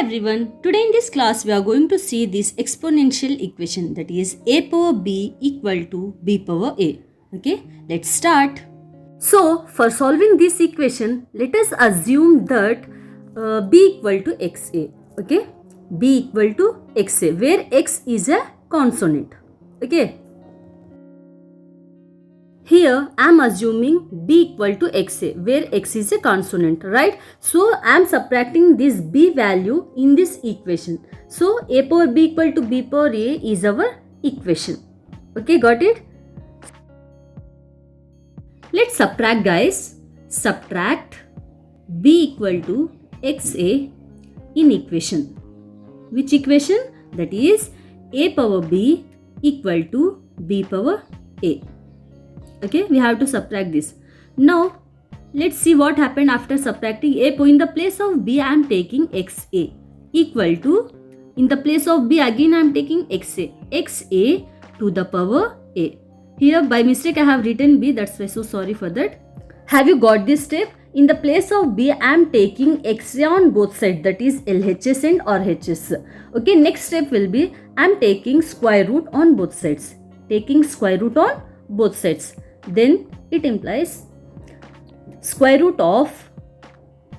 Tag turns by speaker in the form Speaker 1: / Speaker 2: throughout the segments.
Speaker 1: everyone, today in this class we are going to see this exponential equation, that is a power b equal to b power a. Okay, let's start. So for solving this equation, let us assume that b equal to xa. Okay, b equal to xa, where x is a consonant. Okay, here I am assuming b equal to xa, where x is a consonant, right? So I am subtracting this b value in this equation. So a power b equal to b power a is our equation. Okay, got it? Let's subtract, guys. Subtract b equal to xa in equation. Which equation? That is a power b equal to b power a. Okay, we have to subtract this. Now let's see what happened after subtracting a. In the place of b I am taking xa equal to, in the place of b again I am taking xa to the power a. Here by mistake I have written b, that's why, so sorry for that. Have you got this step? In the place of b I am taking xa on both sides, that is LHS and RHS. Okay, next step will be I am taking square root on both sides. Taking square root on both sides. Then it implies square root of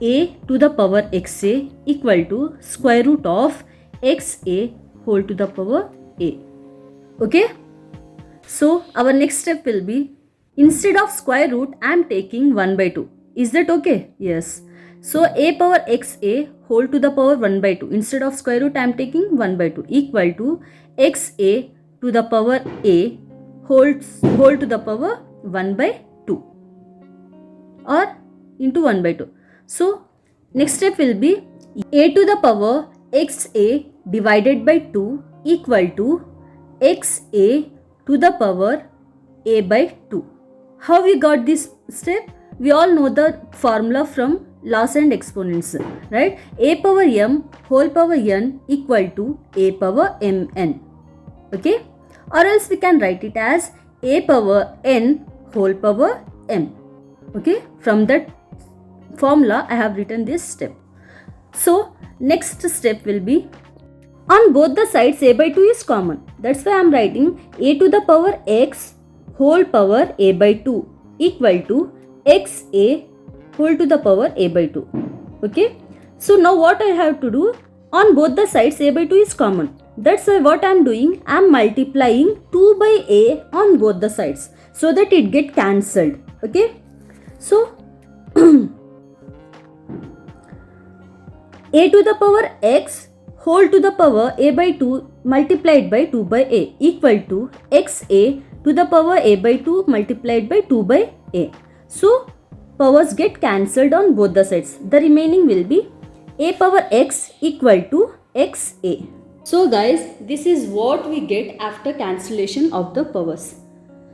Speaker 1: a to the power xa equal to square root of xa whole to the power a. Okay, so our next step will be, instead of square root I am taking 1 by 2. Is that okay? Yes. So a power xa whole to the power 1 by 2, instead of square root I am taking 1 by 2 equal to xa to the power a whole to the power 1 by 2 or into 1 by 2. So next step will be a to the power xa divided by 2 equal to xa to the power a by 2. How we got this step? We all know the formula from laws and exponents, right? A power m whole power n equal to a power mn. Okay, or else we can write it as a power n whole power m. Okay, from that formula I have written this step. So next step will be, on both the sides a by 2 is common. That's why I am writing a to the power x whole power a by 2 equal to xa whole to the power a by 2. Okay, so now what I have to do, on both the sides a by 2 is common. That's why what I am doing, I am multiplying 2 by a on both the sides so that it get cancelled. Okay, so a to the power x whole to the power a by 2 multiplied by 2 by a equal to xa to the power a by 2 multiplied by 2 by a. So powers get cancelled on both the sides. The remaining will be a power x equal to xa. So guys, this is what we get after cancellation of the powers.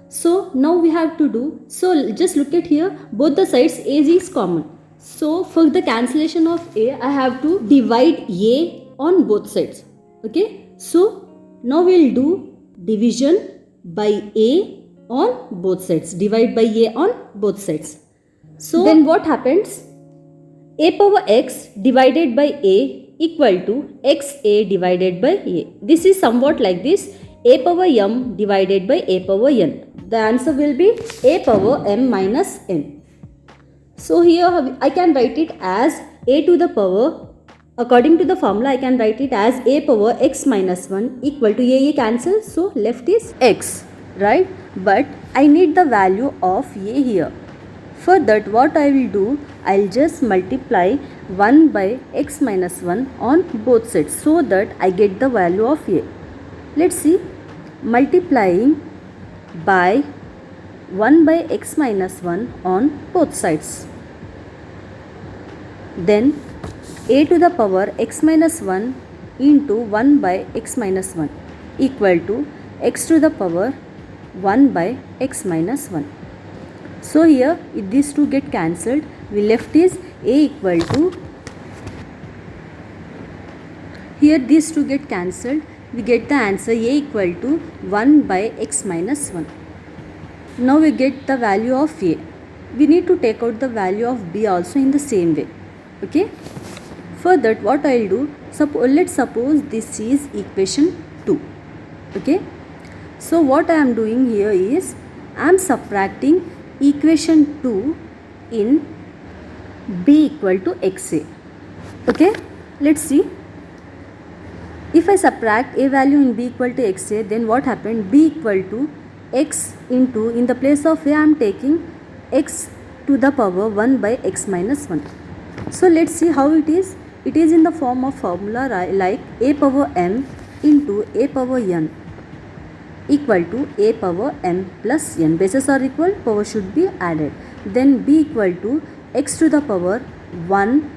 Speaker 1: So now we have to do, so just look at here, both the sides a is common. So for the cancellation of a, I have to divide a on both sides. Okay, so now we'll do division by a on both sides. Divide by a on both sides. So then what happens? A power x divided by a equal to xa divided by a. This is somewhat like this, a power m divided by a power n. The answer will be a power m minus n. So here I can write it as a to the power, according to the formula I can write it as a power x minus 1 equal to a cancel, so left is x, right? But I need the value of a here. For that what I will do, I'll just multiply 1 by x minus 1 on both sides so that I get the value of a. Let's see, multiplying by 1 by x minus 1 on both sides. Then a to the power x minus 1 into 1 by x minus 1 equal to x to the power 1 by x minus 1. So here if these two get cancelled, we left is a equal to, here these two get cancelled, we get the answer a equal to 1 by x minus 1. Now we get the value of a. We need to take out the value of b also in the same way. Okay. For that what I'll do, let's suppose this is equation 2. Okay, so what I am doing here is I am subtracting equation 2 in b equal to xa. Okay, let's see. If I subtract a value in b equal to xa, then what happened? B equal to x into, in the place of a I am taking x to the power 1 by x minus 1. So let's see how it is. It is in the form of formula like a power m into a power n equal to a power m plus n. Bases are equal, power should be added. Then b equal to x to the power 1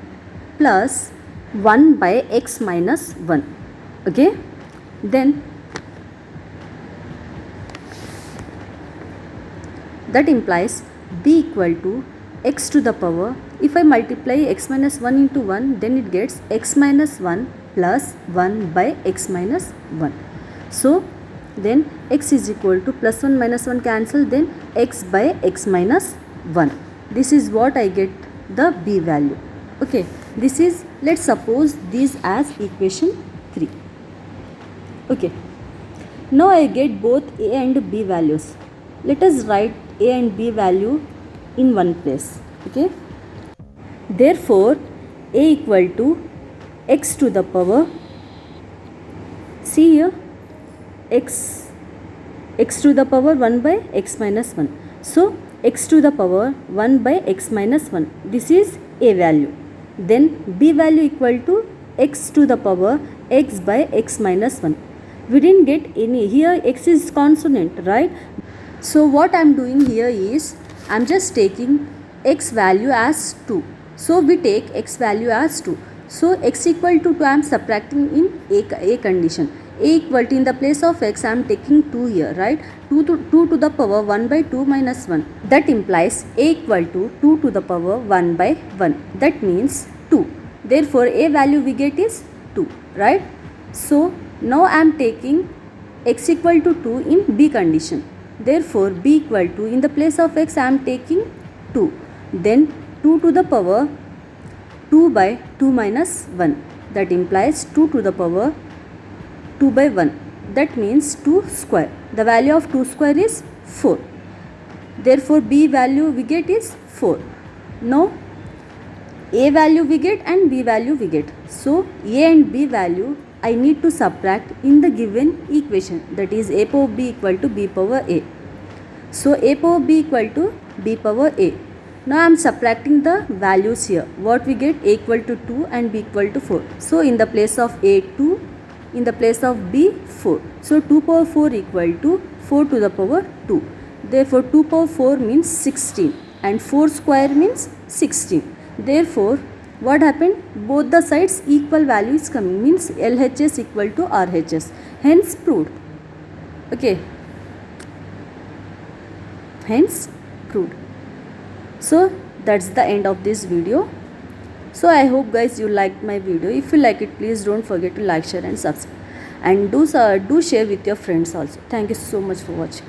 Speaker 1: plus 1 by x minus 1. Okay, then that implies b equal to x to the power, if I multiply x minus 1 into 1, then it gets x minus 1 plus 1 by x minus 1. So then x is equal to plus 1 minus 1 cancel, then x by x minus 1. This is what I get the b value. Okay, this is, let's suppose this as equation 3. Okay, now I get both a and b values. Let us write a and b value in one place. Okay, therefore a equal to x to the power, see here, x to the power 1 by x minus 1. So x to the power 1 by x minus 1, this is a value. Then b value equal to x to the power x by x minus 1. We didn't get any, here x is consonant, right? So what I am doing here is I am just taking x value as 2. So we take x value as 2. So x equal to 2 I am subtracting in a condition. A equal to, in the place of x I am taking 2 here, right? 2 to the power 1 by 2 minus 1. That implies a equal to 2 to the power 1 by 1. That means 2. Therefore a value we get is 2, right? So now I am taking x equal to 2 in b condition. Therefore b equal to, in the place of x I am taking 2. Then 2 to the power 2 by 2 minus 1. That implies 2 to the power 2 by 1. That means 2 square. The value of 2 square is 4. Therefore b value we get is 4. Now a value we get and b value we get. So a and b value I need to subtract in the given equation, that is a power b equal to b power a. So a power b equal to b power a. Now I am subtracting the values here. What we get? A equal to 2 and b equal to 4. So in the place of a 2, in the place of b 4. So 2 power 4 equal to 4 to the power 2. Therefore 2 power 4 means 16 and 4 square means 16. Therefore what happened? Both the sides equal value is coming, means LHS equal to RHS. Hence proved. Okay. Hence proved. So that's the end of this video. So I hope guys you liked my video. If you like it, please don't forget to like, share and subscribe. And do share with your friends also. Thank you so much for watching.